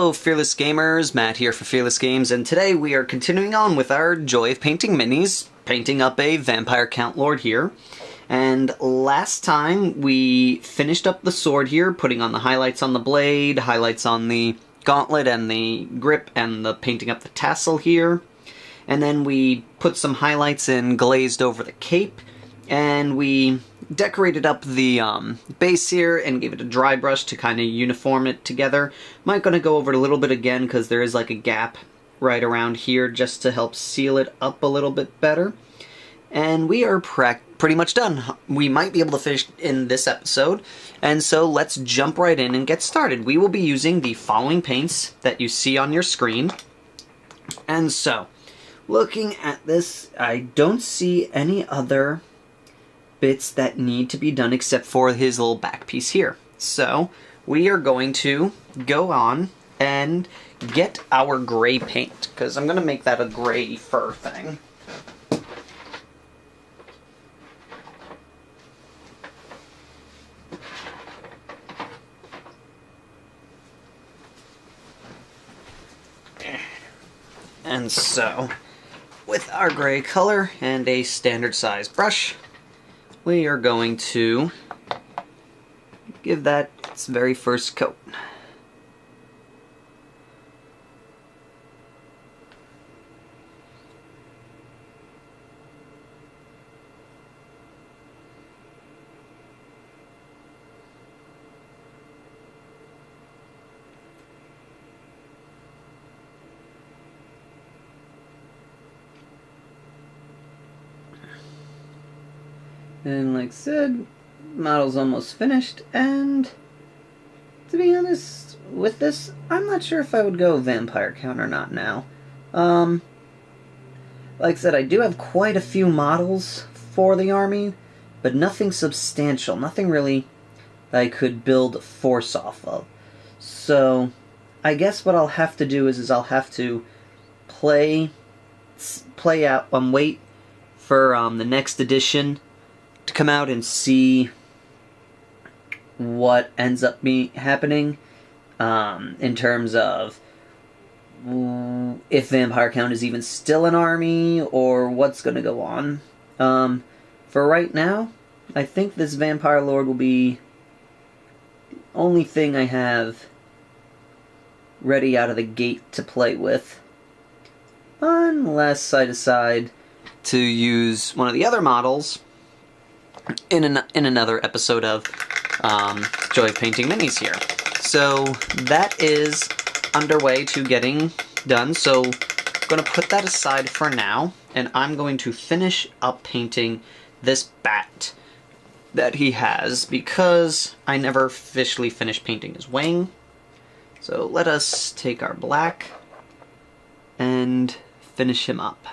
Hello Fearless Gamers, Matt here for Fearless Games, and today we are continuing on with our Joy of Painting minis, painting up a Vampire Count Lord here. And last time we finished up the sword here, putting on the highlights on the blade, highlights on the gauntlet and the grip, and the painting up the tassel here. And then we put some highlights and glazed over the cape, and we decorated up the base here and gave it a dry brush to kind of uniform it together. Might gonna go over it a little bit again because there is like a gap right around here just to help seal it up a little bit better. And we are pretty much done. We might be able to finish in this episode, and so let's jump right in and get started. We will be using the following paints that you see on your screen. And so, looking at this, I don't see any other bits that need to be done except for his little back piece here. So we are going to go on and get our gray paint, because I'm going to make that a gray fur thing. And so, with our gray color and a standard size brush, we are going to give that its very first coat. And like I said, model's almost finished, and to be honest with this, I'm not sure if I would go Vampire Count or not now. Like I said, I do have quite a few models for the army, but nothing substantial, nothing really that I could build a force off of. So, I guess what I'll have to do is I'll have to play out and wait for the next edition to come out and see what ends up happening in terms of if Vampire Count is even still an army or what's going to go on. For right now, I think this Vampire Lord will be the only thing I have ready out of the gate to play with, unless I decide to use one of the other models in another episode of Joy of Painting Minis here. So that is underway to getting done, so I'm going to put that aside for now, and I'm going to finish up painting this bat that he has, because I never officially finished painting his wing. So let us take our black and finish him up.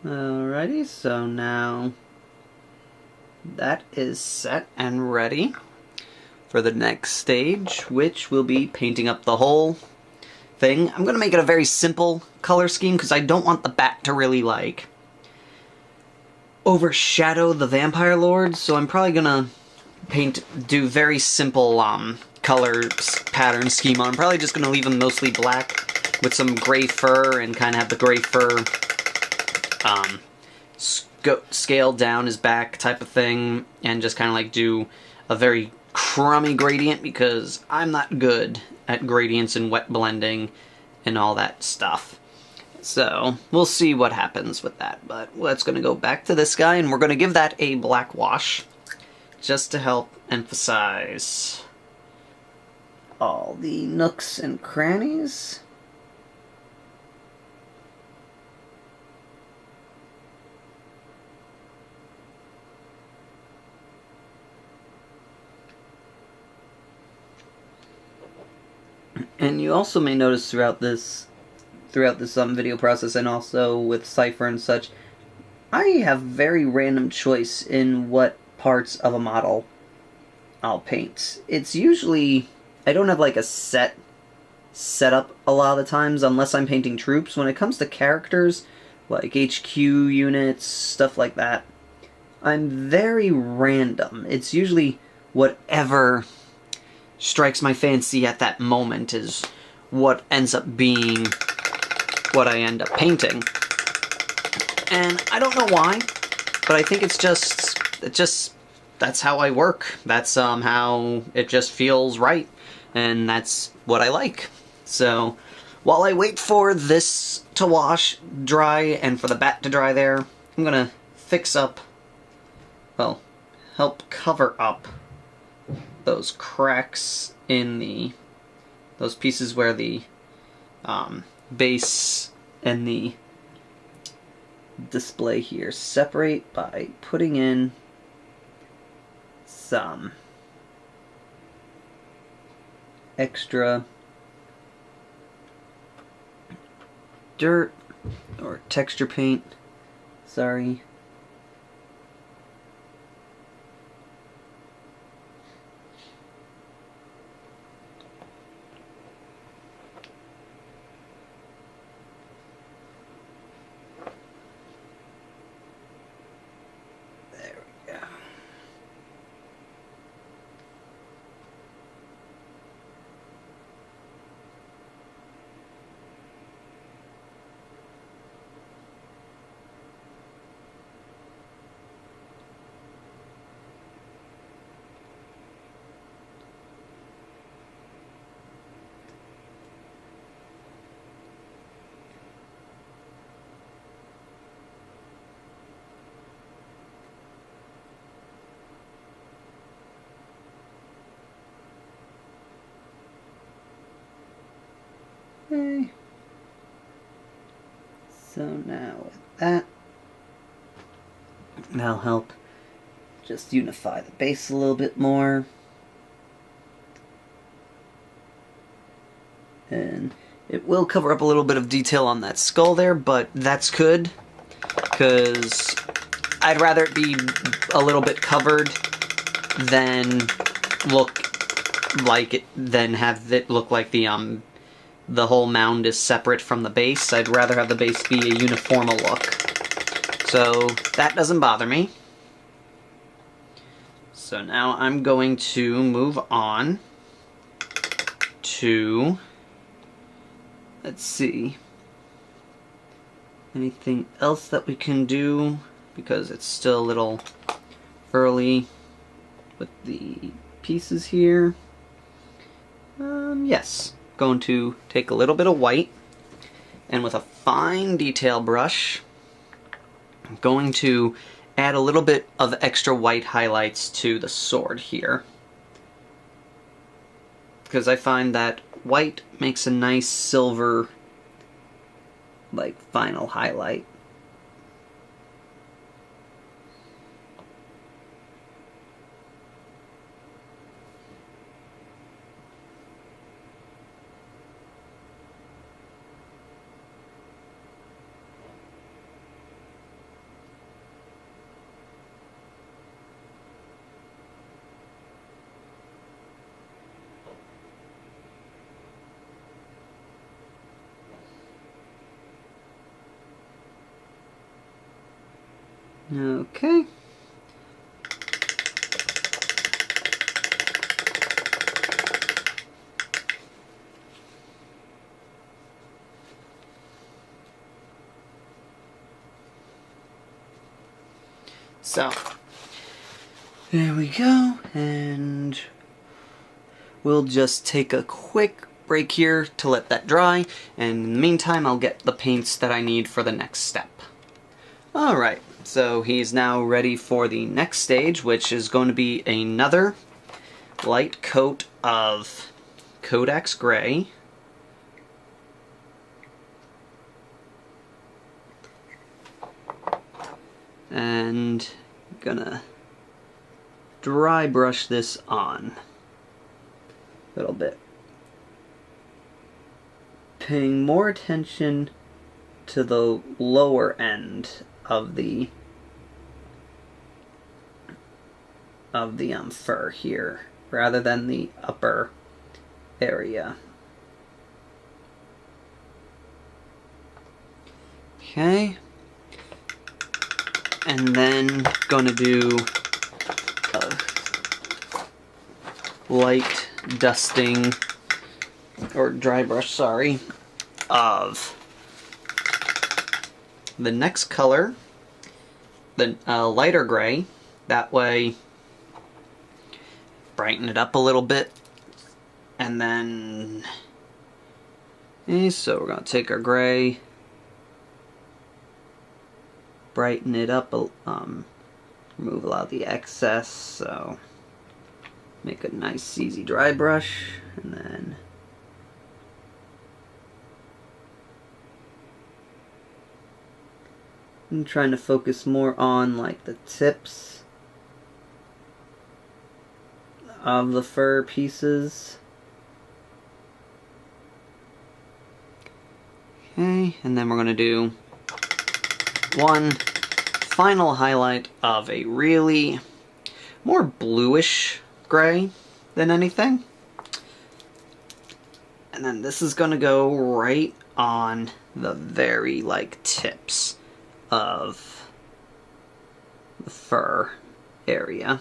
Alrighty, so now that is set and ready for the next stage, which will be painting up the whole thing. I'm going to make it a very simple color scheme because I don't want the bat to really, like, overshadow the Vampire Lord, so I'm probably going to do very simple color pattern scheme on. I'm probably just going to leave him mostly black with some gray fur and kind of have the gray fur scale down his back type of thing, and just kind of like do a very crummy gradient because I'm not good at gradients and wet blending and all that stuff. So we'll see what happens with that, but let's going to go back to this guy, and we're going to give that a black wash just to help emphasize all the nooks and crannies. And you also may notice throughout this video process, and also with Cypher and such, I have very random choice in what parts of a model I'll paint. It's usually, I don't have like a setup a lot of the times, unless I'm painting troops. When it comes to characters, like HQ units, stuff like that, I'm very random. It's usually whatever strikes my fancy at that moment is what ends up being what I end up painting. And I don't know why, but I think it's just that's how I work. That's how it just feels right, and that's what I like. So while I wait for this to wash, dry, and for the bat to dry there, I'm gonna fix up, well, help cover up those cracks in those pieces where the base and the display here separate by putting in some extra dirt or texture paint. Sorry. Okay. So now with that, that'll help just unify the base a little bit more. And it will cover up a little bit of detail on that skull there, but that's good, because I'd rather it be a little bit covered than have it look like the whole mound is separate from the base. I'd rather have the base be a uniform look. So that doesn't bother me. So now I'm going to move on to, let's see, anything else that we can do, because it's still a little early with the pieces here. Yes. Going to take a little bit of white, and with a fine detail brush, I'm going to add a little bit of extra white highlights to the sword here, because I find that white makes a nice silver, like, final highlight. Okay. So, there we go, and we'll just take a quick break here to let that dry, and in the meantime I'll get the paints that I need for the next step. Alright, so he's now ready for the next stage, which is going to be another light coat of Codex Gray. And gonna dry brush this on a little bit. Paying more attention to the lower end of the fur here, rather than the upper area. Okay. And then gonna do a light dusting, or dry brush, sorry, of the next color, the lighter gray. That way, brighten it up a little bit. And then, so we're gonna take our gray, brighten it up, remove a lot of the excess, so make a nice easy dry brush, and then I'm trying to focus more on like the tips of the fur pieces. Okay, and then we're going to do one final highlight of a really more bluish gray than anything. And then this is going to go right on the very tips of the fur area.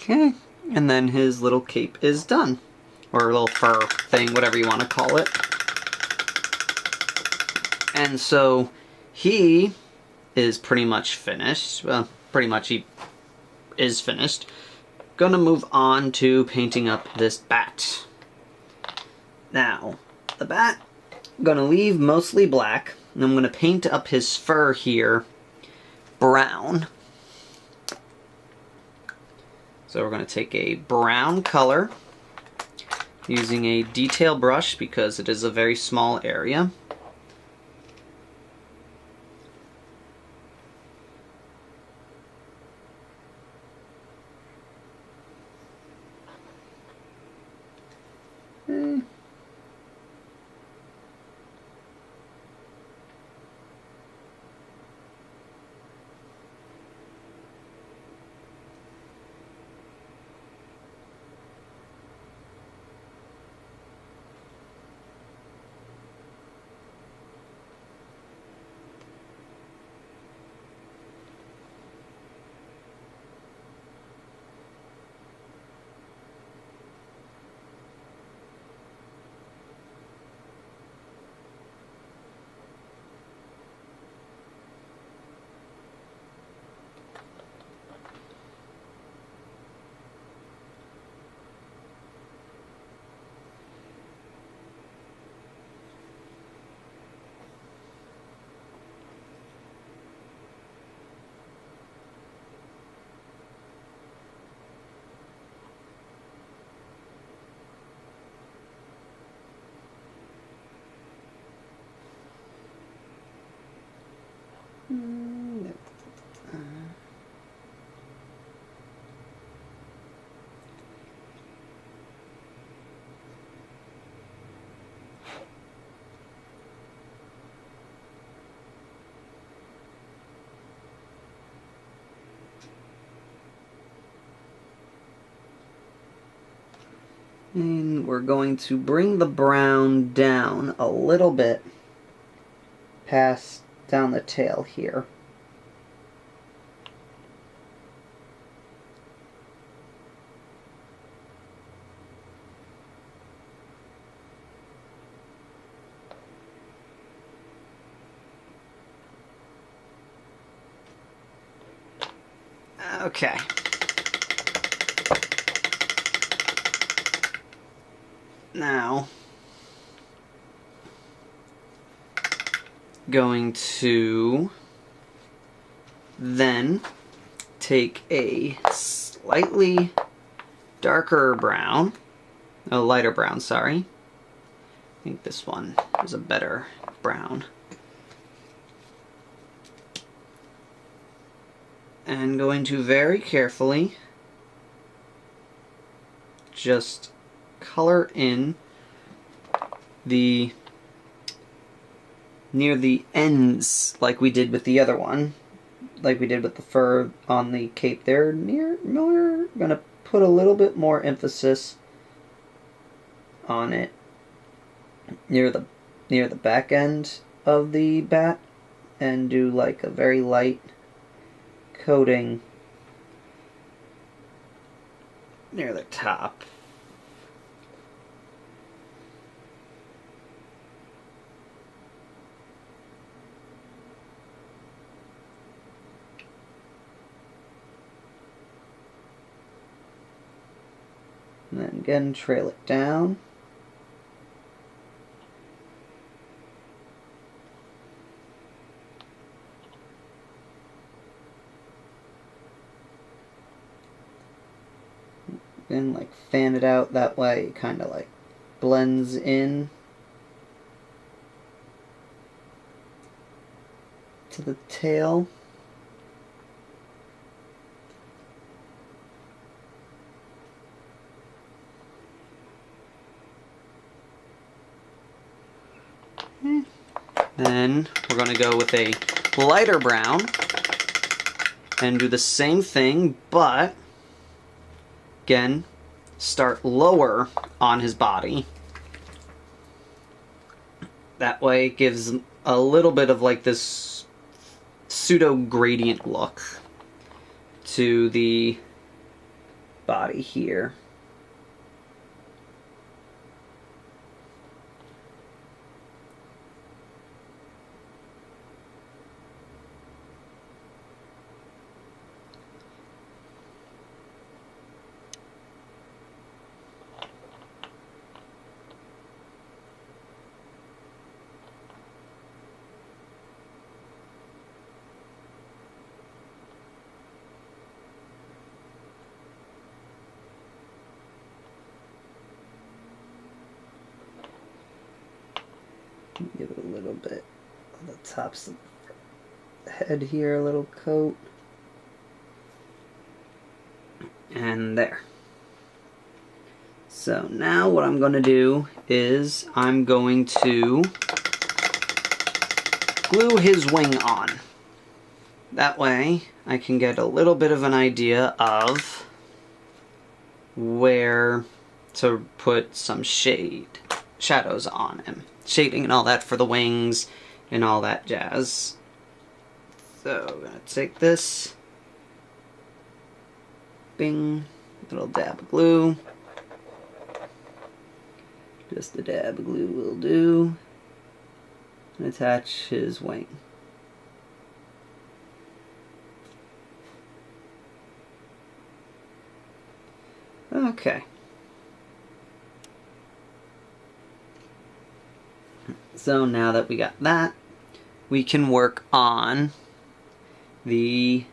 Okay, and then his little cape is done. Or little fur thing, whatever you want to call it. And so he is pretty much finished. Well, pretty much he is finished. Gonna move on to painting up this bat. Now, the bat, I'm gonna leave mostly black, and I'm gonna paint up his fur here brown. So we're going to take a brown color using a detail brush because it is a very small area. And we're going to bring the brown down a little bit past down the tail here. Okay. Now, going to then take a slightly darker brown, a lighter brown, sorry. I think this one is a better brown. And going to very carefully just color in the near the ends like we did with the other one, like we did with the fur on the cape there. We're gonna put a little bit more emphasis on it near the back end of the bat and do like a very light coating near the top. And then again, trail it down. And like fan it out, that way it kind of like blends in to the tail. Then we're going to go with a lighter brown and do the same thing, but again, start lower on his body. That way it gives a little bit of like this pseudo gradient look to the body here. Give it a little bit on the tops of the head here, a little coat. And there. So now what I'm going to do is I'm going to glue his wing on. That way I can get a little bit of an idea of where to put some shadows on him. Shading and all that for the wings and all that jazz. So I'm going to take this, bing, little dab of glue. Just a dab of glue will do. And attach his wing. Okay. So now that we got that, we can work on just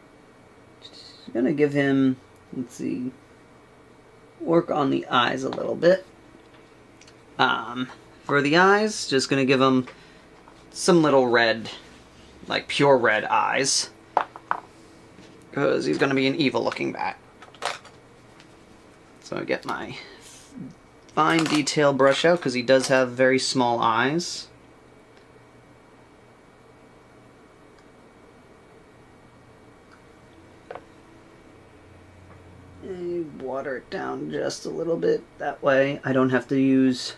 gonna give him, let's see, work on the eyes a little bit. For the eyes, just gonna give him some little red, like pure red eyes, because he's gonna be an evil looking bat. So I get my fine detail brush out, because he does have very small eyes. Water it down just a little bit. That way I don't have to use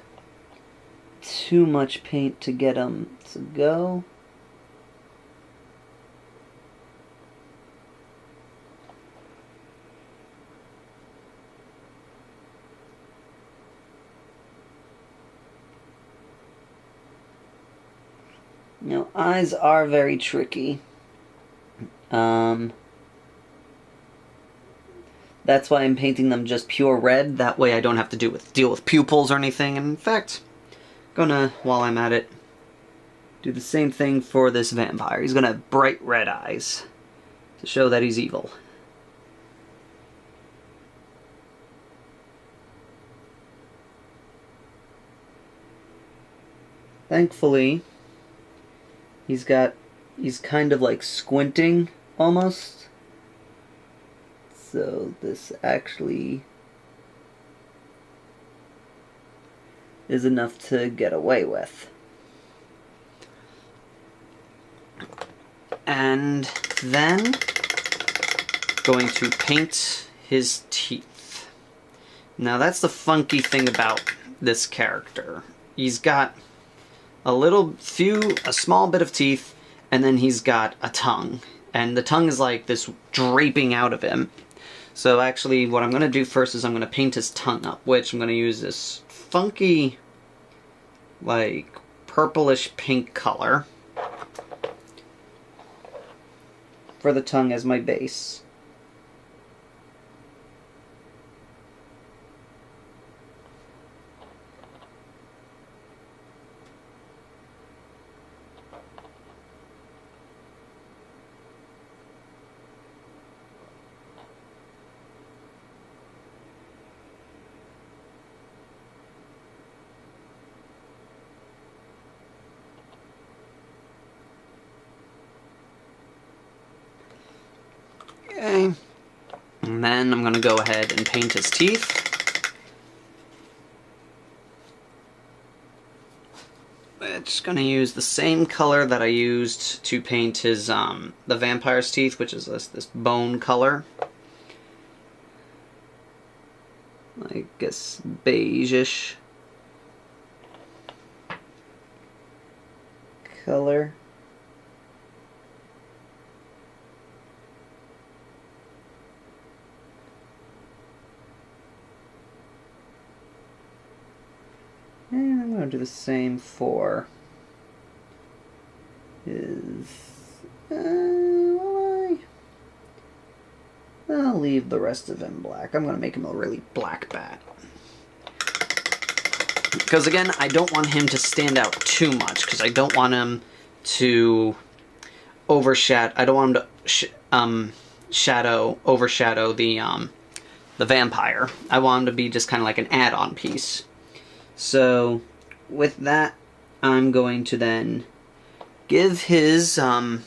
too much paint to get them to go. Now, eyes are very tricky. That's why I'm painting them just pure red. That way I don't have to deal with pupils or anything. And in fact, gonna, while I'm at it, do the same thing for this vampire. He's gonna have bright red eyes to show that he's evil. Thankfully, he's kind of like squinting almost. So this actually is enough to get away with. And then going to paint his teeth. Now that's the funky thing about this character. He's got a small bit of teeth, and then he's got a tongue. And the tongue is like this draping out of him. So actually what I'm going to do first is I'm going to paint his tongue up, which I'm going to use this funky, like, purplish pink color for the tongue as my base. Okay, and then I'm going to go ahead and paint his teeth. I'm just going to use the same color that I used to paint his the vampire's teeth, which is this bone color. I guess beige-ish color. And I'm going to do the same for his... I'll leave the rest of him black. I'm going to make him a really black bat. Because again, I don't want him to stand out too much, because I don't want him to overshadow... I don't want him to overshadow the vampire. I want him to be just kind of like an add-on piece. So, with that, I'm going to then give his tongue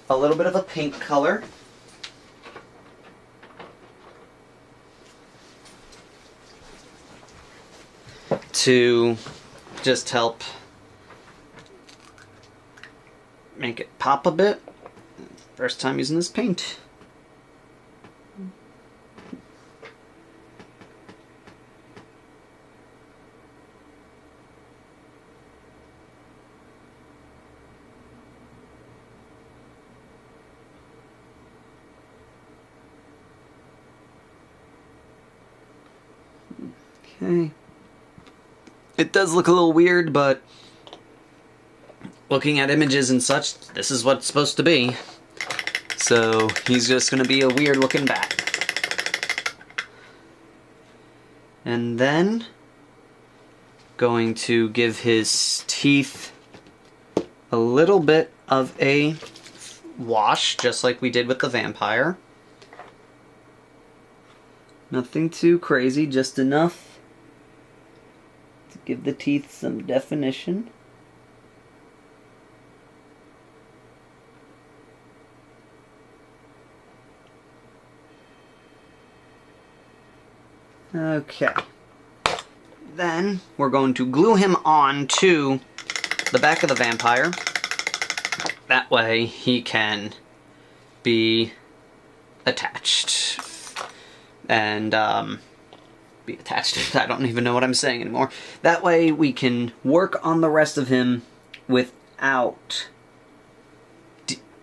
a little bit of a pink color. To just help make it pop a bit. First time using this paint. Okay. It does look a little weird, but looking at images and such, this is what it's supposed to be. So he's just going to be a weird looking bat. And then going to give his teeth a little bit of a wash, just like we did with the vampire. Nothing too crazy, just enough to give the teeth some definition. Okay. Then we're going to glue him on to the back of the vampire. That way he can be attached. And, be attached. I don't even know what I'm saying anymore. That way we can work on the rest of him without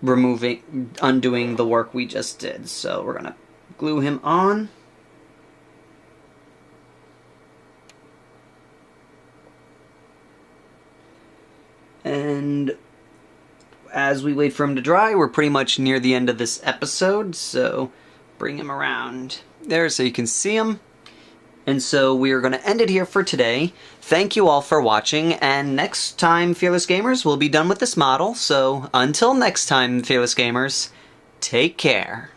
undoing the work we just did. So we're gonna glue him on. And as we wait for him to dry, we're pretty much near the end of this episode, so bring him around there so you can see him. And so we are going to end it here for today. Thank you all for watching, and next time, Fearless Gamers, we'll be done with this model. So until next time, Fearless Gamers, take care.